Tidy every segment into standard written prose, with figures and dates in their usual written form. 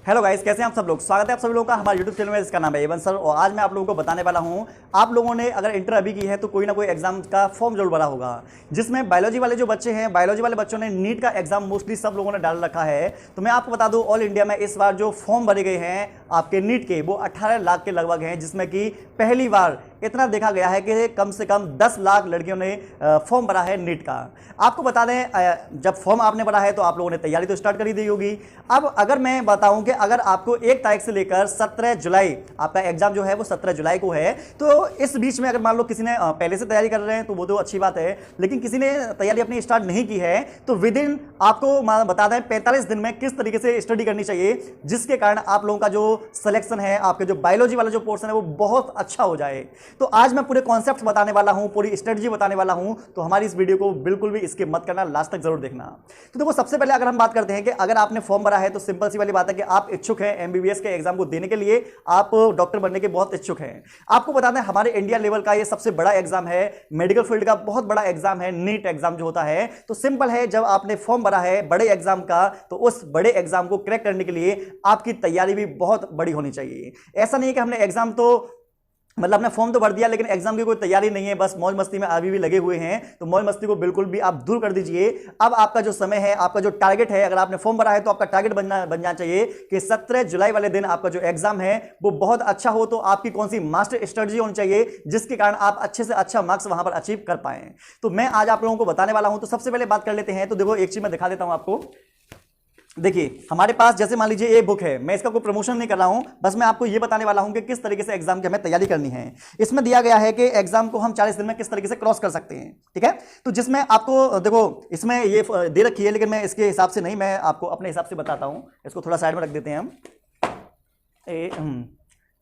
Hello guys, कैसे हैं आप सब लोग। स्वागत है आप सभी लोगों का हमारे यूट्यूब चैनल में, जिसका नाम है एवन सर। और आज मैं आप लोगों को बताने वाला हूं, आप लोगों ने अगर इंटर अभी की है तो कोई ना कोई एग्जाम का फॉर्म जरूर भरा होगा, जिसमें बायोलॉजी वाले जो बच्चे हैं, बायोलॉजी वाले बच्चों ने नीट का एग्जाम मोस्टली सब लोगों ने डाल रखा है। तो मैं आपको बता दूं, ऑल इंडिया में इस बार जो फॉर्म भरे गए हैं आपके नीट के, वो 18 लाख के लगभग हैं, जिसमें कि पहली बार इतना देखा गया है कि कम से कम 10 लाख लड़कियों ने फॉर्म भरा है नीट का। आपको बता दें, जब फॉर्म आपने भरा है तो आप लोगों ने तैयारी तो स्टार्ट कर ही दी होगी। अब अगर मैं बताऊं कि अगर आपको 1 तारीख से लेकर 17 जुलाई आपका एग्जाम जो है वो 17 जुलाई को है, तो इस बीच में अगर मान लो किसी ने पहले से तैयारी कर रहे हैं तो वो तो अच्छी बात है, लेकिन किसी ने तैयारी अपनी स्टार्ट नहीं की है तो विद इन आपको बता दें 45 दिन में किस तरीके से स्टडी करनी चाहिए, जिसके कारण आप लोगों का जो सिलेक्शन है, आपके जो बायोलॉजी वाला जो पोर्शन है वो बहुत अच्छा हो जाए। तो आज मैं पूरे कॉन्सेप्ट बताने वाला हूं, पूरी स्ट्रेटजी बताने वाला हूं, तो हमारी इस वीडियो को बिल्कुल भी स्किप मत करना, लास्ट तक जरूर देखना। तो देखो, सबसे पहले अगर हम बात करते हैं कि अगर आपने फॉर्म भरा है तो सिंपल सी वाली बात है कि आप इच्छुक हैं एमबीबीएस के एग्जाम को देने के लिए, आप डॉक्टर बनने के बहुत इच्छुक हैं। आपको बता दें, हमारे इंडिया लेवल का ये सबसे बड़ा एग्जाम है, मेडिकल फील्ड का बहुत बड़ा एग्जाम है नीट एग्जाम जो होता है। तो सिंपल है, जब आपने फॉर्म भरा है बड़े एग्जाम का, तो उस बड़े एग्जाम को क्रैक करने के लिए आपकी तैयारी भी बहुत बड़ी होनी चाहिए। ऐसा नहीं है कि हमने एग्जाम तो मतलब अपने फॉर्म तो भर दिया लेकिन एग्जाम की कोई तैयारी नहीं है, बस मौज मस्ती में अभी भी लगे हुए हैं। तो मौज मस्ती को बिल्कुल भी आप दूर कर दीजिए। अब आपका जो समय है, आपका जो टारगेट है, अगर आपने फॉर्म भरा है तो आपका टारगेट बन जाना चाहिए कि 17 जुलाई वाले दिन आपका जो एग्जाम है वो बहुत अच्छा हो। तो आपकी कौन सी मास्टर स्ट्रेटजी होनी चाहिए जिसके कारण आप अच्छे से अच्छा मार्क्स वहां पर अचीव कर पाए। तो मैं आज आप लोगों को बताने वाला हूं। तो सबसे पहले बात कर लेते हैं। तो देखो, एक चीज मैं दिखा देता हूं आपको। देखिए, हमारे पास जैसे मान लीजिए ये बुक है, मैं इसका कोई प्रमोशन नहीं कर रहा हूं, बस मैं आपको ये बताने वाला हूं कि किस तरीके से एग्जाम की हमें तैयारी करनी है। इसमें दिया गया है कि एग्जाम को हम 40 दिन में किस तरीके से क्रॉस कर सकते हैं, ठीक है। तो जिसमें आपको देखो, इसमें ये दे रखी है, लेकिन मैं इसके हिसाब से नहीं, मैं आपको अपने हिसाब से बताता हूं। इसको थोड़ा साइड में रख देते हैं हम।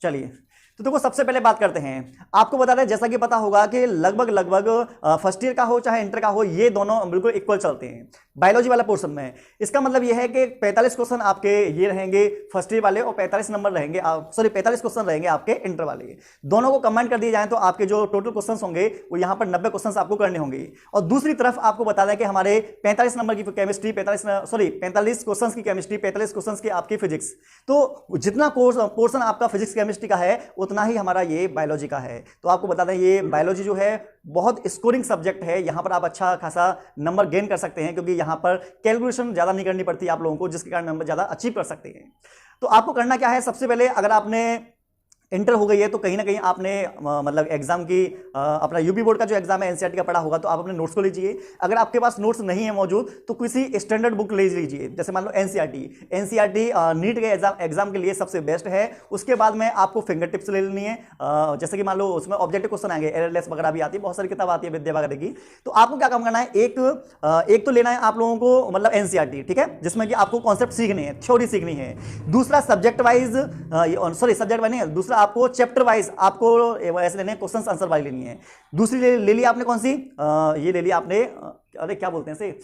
चलिए, तो देखो, सबसे पहले बात करते हैं। आपको बता दें, जैसा कि पता होगा कि लगभग फर्स्ट ईयर का हो चाहे इंटर का हो, ये दोनों बिल्कुल इक्वल चलते हैं बायोलॉजी वाला पोर्शन में। इसका मतलब ये है कि 45 क्वेश्चन आपके ये रहेंगे फर्स्ट ईयर वाले और 45 नंबर रहेंगे, 45 क्वेश्चन रहेंगे आपके इंटर वाले। दोनों को कंबाइन कर दिए जाए तो आपके जो टोटल क्वेश्चन होंगे वो यहाँ पर 90 क्वेश्चन आपको करने होंगे। और दूसरी तरफ आपको बता दें कि हमारे 45 नंबर की केमिस्ट्री, 45 क्वेश्चन की केमिस्ट्री, 45 क्वेश्चन की आपकी फिजिक्स। तो जितना पोर्शन आपका फिजिक्स केमिस्ट्री का है उतना ही हमारा ये बायोलॉजी का है। तो आपको बता दें, ये बायोलॉजी जो है बहुत स्कोरिंग सब्जेक्ट है। यहां पर आप अच्छा खासा नंबर गेन कर सकते हैं, क्योंकि यहां पर कैलकुलेशन ज्यादा नहीं करनी पड़ती आप लोगों को, जिसके कारण नंबर ज्यादा अचीव कर सकते हैं। तो आपको करना क्या है, सबसे पहले अगर आपने इंटर हो गई है तो कहीं ना कहीं आपने मतलब एग्जाम की अपना यूपी बोर्ड का जो एग्जाम है एनसीईआरटी का पढ़ा होगा, तो आप अपने नोट्स को लीजिए। अगर आपके पास नोट्स नहीं है मौजूद तो किसी स्टैंडर्ड बुक ले लीजिए, जैसे मान लो एनसीईआरटी नीट के एग्जाम के लिए सबसे बेस्ट है। उसके बाद में आपको फिंगर टिप्स ले लेनी है, जैसे कि मान लो उसमें ऑब्जेक्टिव क्वेश्चन आएंगे, एलएलएस वगैरह भी आती है, बहुत सारी किताब आती है विद्या वगैरह की। तो आपको क्या काम करना है, एक तो लेना है आप लोगों को मतलब एनसीईआरटी, ठीक है, जिसमें कि आपको कॉन्सेप्ट सीखने हैं, थ्योरी सीखनी है। दूसरा सब्जेक्ट वाइज, सब्जेक्ट वाइज नहीं, दूसरा आपको चैप्टर वाइज आपको ऐसे लेने क्वेश्चन आंसर वाली लेनी है। दूसरी ले ली आपने कौन सी, ये ले ली आपने, अरे क्या बोलते हैं इसे,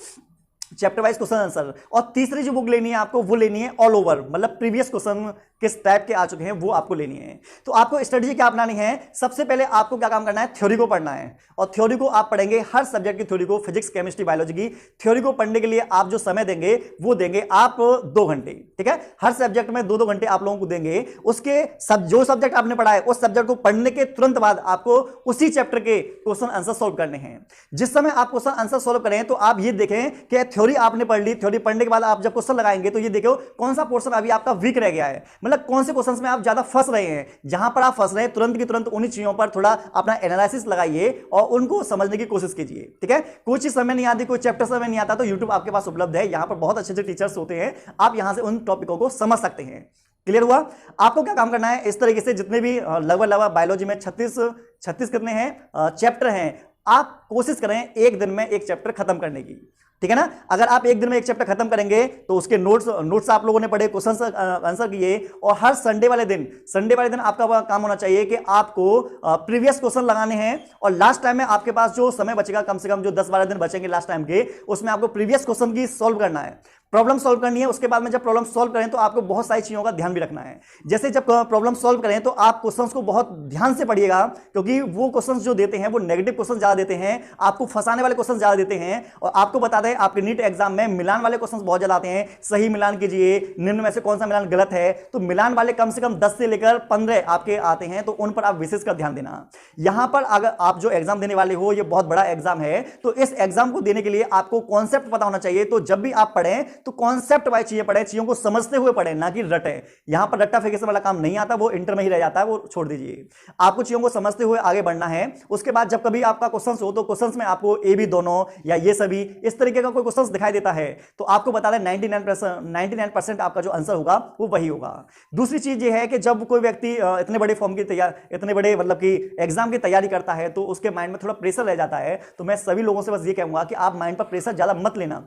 चैप्टर वाइज क्वेश्चन आंसर। और तीसरी जो बुक लेनी है आपको, वो लेनी है ऑल ओवर, मतलब प्रीवियस क्वेश्चन किस टाइप के आ चुके हैं वो आपको लेनी है। तो आपको स्ट्रेटजी क्या अपनानी है, सबसे पहले आपको क्या काम करना है, थ्योरी को पढ़ना है। और थ्योरी को आप पढ़ेंगे, हर सब्जेक्ट की थ्योरी को, फिजिक्स केमिस्ट्री बायोलॉजी की थ्योरी को पढ़ने के लिए आप जो समय देंगे वो देंगे आप 2 घंटे, ठीक है। हर सब्जेक्ट में 2-2 घंटे आप लोगों को देंगे। उसके जो सब्जेक्ट आपने पढ़ा है उस सब्जेक्ट को पढ़ने के तुरंत बाद आपको उसी चैप्टर के क्वेश्चन आंसर सोल्व करने हैं। जिस समय आप क्वेश्चन आंसर सोल्व करें तो आप ये देखें कि थ्योरी आपने पढ़ ली, थ्योरी पढ़ने के बाद आप जब क्वेश्चन लगाएंगे तो ये देखो कौन सा पोर्शन अभी आपका वीक रह गया है, मतलब कौन से क्वेश्चंस में आप ज्यादा फंस रहे हैं। जहां पर आप फंस रहे हैं तुरंत की तुरंत उन्हीं चीजों पर थोड़ा अपना एनालिसिस लगाइए और उनको समझने की कोशिश कीजिए, ठीक है। कोई चीज समझ नहीं आती, कोई चैप्टर समझ नहीं आता, तो यूट्यूब आपके पास उपलब्ध है, यहां पर बहुत अच्छे अच्छे टीचर्स होते हैं, आप यहां से उन टॉपिकों को समझ सकते हैं। क्लियर हुआ। आपको क्या काम करना है, इस तरीके से जितने भी लगभग बायोलॉजी में 36 कितने हैं चैप्टर हैं, आप कोशिश करें एक दिन में एक चैप्टर खत्म करने की, ठीक है ना। अगर आप एक दिन में एक चैप्टर खत्म करेंगे तो उसके नोट्स आप लोगों ने पढ़े, क्वेश्चन आंसर किए, और हर संडे वाले दिन आपका काम होना चाहिए कि आपको प्रीवियस क्वेश्चन लगाने हैं। और लास्ट टाइम में आपके पास जो समय बचेगा, कम से कम जो 10-12 दिन बचेंगे लास्ट टाइम के, उसमें आपको प्रीवियस क्वेश्चन की सॉल्व करना है। प्रॉब्लम सॉल्व करनी है। उसके बाद में जब प्रॉब्लम सॉल्व करें तो आपको बहुत सारी चीजों का ध्यान भी रखना है। जैसे जब प्रॉब्लम सॉल्व करें तो आप क्वेश्चंस को बहुत ध्यान से पढ़िएगा, क्योंकि वो क्वेश्चंस जो देते हैं वो नेगेटिव क्वेश्चन ज्यादा देते हैं, आपको फंसाने वाले क्वेश्चन ज्यादा देते हैं। और आपको बता दें आपके नीट एग्जाम में मिलान वाले क्वेश्चन बहुत ज्यादा आते हैं। सही मिलान कीजिए, निम्न में से कौन सा मिलान गलत है, तो मिलान वाले कम से कम 10 से लेकर 15 आपके आते हैं, तो उन पर आप विशेष कर ध्यान देना। यहां पर अगर आप जो एग्जाम देने वाले हो ये बहुत बड़ा एग्जाम है, तो इस एग्जाम को देने के लिए आपको कॉन्सेप्ट पता होना चाहिए। तो जब भी आप पढ़ें तो कॉन्सेप्ट वाइज चीजें पढ़ें, चीजों को समझते हुए पढ़ें, ना कि रटें। यहां पर रट्टा फेंके वाला काम नहीं आता, वो इंटर में ही रह जाता है, वो छोड़ दीजिए। आपको चीजों को समझते हुए आगे बढ़ना है। उसके बाद जब कभी आपका क्वेश्चन हो तो क्वेश्चन में आपको ए बी दोनों या ये सभी इस तरीके का कोई क्वेश्चन दिखाई देता है तो आपको बता दें 99% आपका जो आंसर होगा वो वही होगा। दूसरी चीज ये है कि जब कोई व्यक्ति इतने बड़े फॉर्म की तैयारी, इतने बड़े मतलब कि एग्जाम की तैयारी करता है तो उसके माइंड में थोड़ा प्रेशर रह जाता है। तो मैं सभी लोगों से बस ये कहूंगा कि आप माइंड पर प्रेशर ज्यादा मत लेना,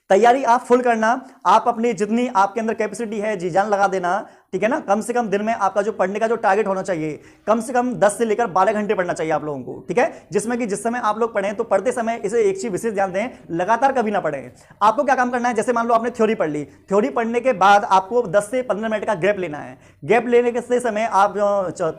तैयारी आप फुल करना, आप अपनी जितनी आपके अंदर कैपेसिटी है जी जान लगा देना, ठीक है ना। कम से कम दिन में आपका जो पढ़ने का जो टारगेट होना चाहिए कम से कम 10 से लेकर 12 घंटे पढ़ना चाहिए आप लोगों को, ठीक है। जिसमें कि जिस समय आप लोग पढ़ें तो पढ़ते समय इसे एक चीज विशेष ध्यान दें, लगातार कभी ना पढ़ें। आपको क्या काम करना है, जैसे मान लो आपने थ्योरी पढ़ ली, थ्योरी पढ़ने के बाद आपको 10 से 15 मिनट का गैप लेना है। गैप लेने के समय आप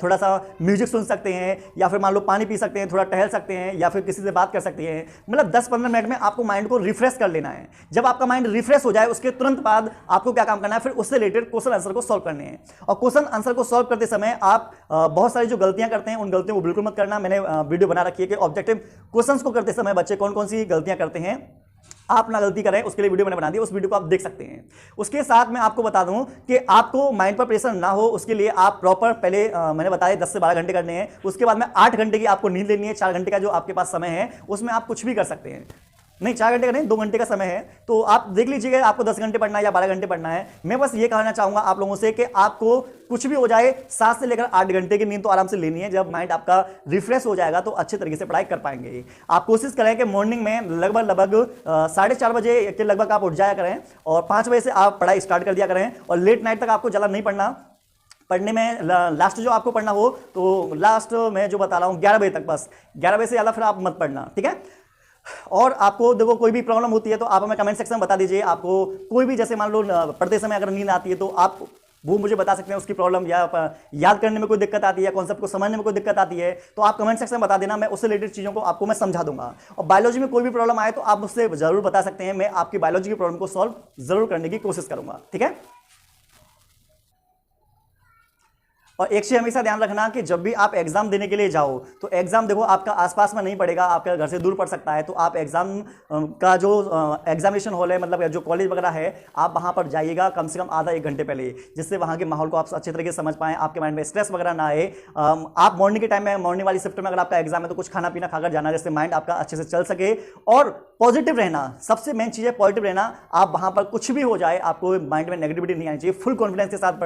थोड़ा सा म्यूजिक सुन सकते हैं, या फिर मान लो पानी पी सकते हैं, थोड़ा टहल सकते हैं, या फिर किसी से बात कर सकते हैं। मतलब 10-15 मिनट में आपको माइंड को रिफ्रेश कर लेना है। जब आपका माइंड रिफ्रेश हो जाए उसके तुरंत बाद आपको क्या काम करना है, फिर उससे रिलेटेड क्वेश्चन आंसर को सॉल्व करने हैं। और क्वेश्चन आंसर को सॉल्व करते समय आप बहुत सारी जो गलतियां करते हैं उन गलतियों को बिल्कुल मत करना। मैंने वीडियो बना रखी है कि ऑब्जेक्टिव क्वेश्चंस को करते समय बच्चे कौन कौन सी गलतियां करते हैं, आप ना गलती करें उसके लिए वीडियो मैंने बना दी, उस वीडियो को आप देख सकते हैं। उसके साथ मैं आपको बता दूं कि आपको माइंड पर प्रेशर ना हो उसके लिए आप प्रॉपर पहले मैंने बताया 10 से 12 घंटे करने हैं। उसके बाद में 8 घंटे की आपको नींद लेनी है। 4 घंटे का जो आपके पास समय है उसमें आप कुछ भी कर सकते हैं। नहीं 4 घंटे का नहीं, 2 घंटे का समय है, तो आप देख लीजिएगा आपको 10 घंटे पढ़ना है या 12 घंटे पढ़ना है। मैं बस ये कहना चाहूंगा आप लोगों से कि आपको कुछ भी हो जाए 7 से लेकर 8 घंटे की नींद तो आराम से लेनी है। जब माइंड आपका रिफ्रेश हो जाएगा तो अच्छे तरीके से पढ़ाई कर पाएंगे। आप कोशिश करें कि मॉर्निंग में लगभग 4:30 बजे के लगभग आप उठ जाया करें और 5 बजे से आप पढ़ाई स्टार्ट कर दिया करें। और लेट नाइट तक आपको ज़्यादा नहीं पढ़ना। पढ़ने में लास्ट जो आपको पढ़ना हो तो लास्ट मैं जो बता रहा हूँ 11 बजे तक, बस 11 बजे से ज़्यादा फिर आप मत पढ़ना, ठीक है। और आपको देखो कोई भी प्रॉब्लम होती है तो आप हमें कमेंट सेक्शन में बता दीजिए। आपको कोई भी जैसे मान लो पढ़ते समय अगर नींद आती है तो आप वो मुझे बता सकते हैं उसकी प्रॉब्लम, या याद करने में कोई दिक्कत आती है, कॉन्सेप्ट को समझने में कोई दिक्कत आती है तो आप कमेंट सेक्शन में बता देना। मैं उससे रिलेटेड चीज़ों को आपको मैं समझा दूंगा। और बायोलॉजी में कोई भी प्रॉब्लम आए तो आप मुझसे जरूर बता सकते हैं, मैं आपकी बायोलॉजी की प्रॉब्लम को सॉल्व जरूर करने की कोशिश करूंगा, ठीक है। और एक चीज हमेशा ध्यान रखना कि जब भी आप एग्जाम देने के लिए जाओ तो एग्जाम देखो आपका आसपास में नहीं पड़ेगा, आपके घर से दूर पड़ सकता है। तो आप एग्जाम का जो एग्जामिनेशन हॉल है, मतलब जो कॉलेज वगैरह है, आप वहां पर जाइएगा कम से कम आधा 1 घंटे पहले, जिससे वहां के माहौल को आप अच्छे तरीके से समझ पाएं, आपके माइंड में स्ट्रेस वगैरह ना आए। आप मॉर्निंग के टाइम में, मॉर्निंग वाली शिफ्ट में अगर आपका एग्जाम है तो कुछ खाना पीना खाकर जाना, जिससे माइंड आपका अच्छे से चल सके। और पॉजिटिव रहना, सबसे मेन चीज है पॉजिटिव रहना। आप वहां पर कुछ भी हो जाए आपको माइंड में नेगेटिविटी नहीं आनी चाहिए। फुल कॉन्फिडेंस के साथ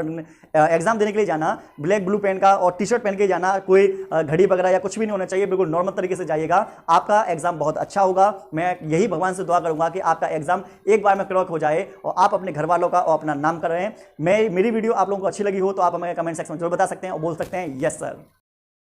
एग्जाम देने के लिए जाना, ब्लैक ब्लू पेन का और टी-शर्ट पहन के जाना, कोई घड़ी वगैरह या कुछ भी नहीं होना चाहिए, बिल्कुल नॉर्मल तरीके से जाइएगा। आपका एग्जाम बहुत अच्छा होगा। मैं यही भगवान से दुआ करूंगा कि आपका एग्जाम एक बार में क्रैक हो जाए और आप अपने घर वालों का और अपना नाम कर रहे हैं। मेरी वीडियो आप लोगों को अच्छी लगी हो तो आप हमें कमेंट सेक्शन में जरूर बता सकते हैं और बोल सकते हैं यस सर।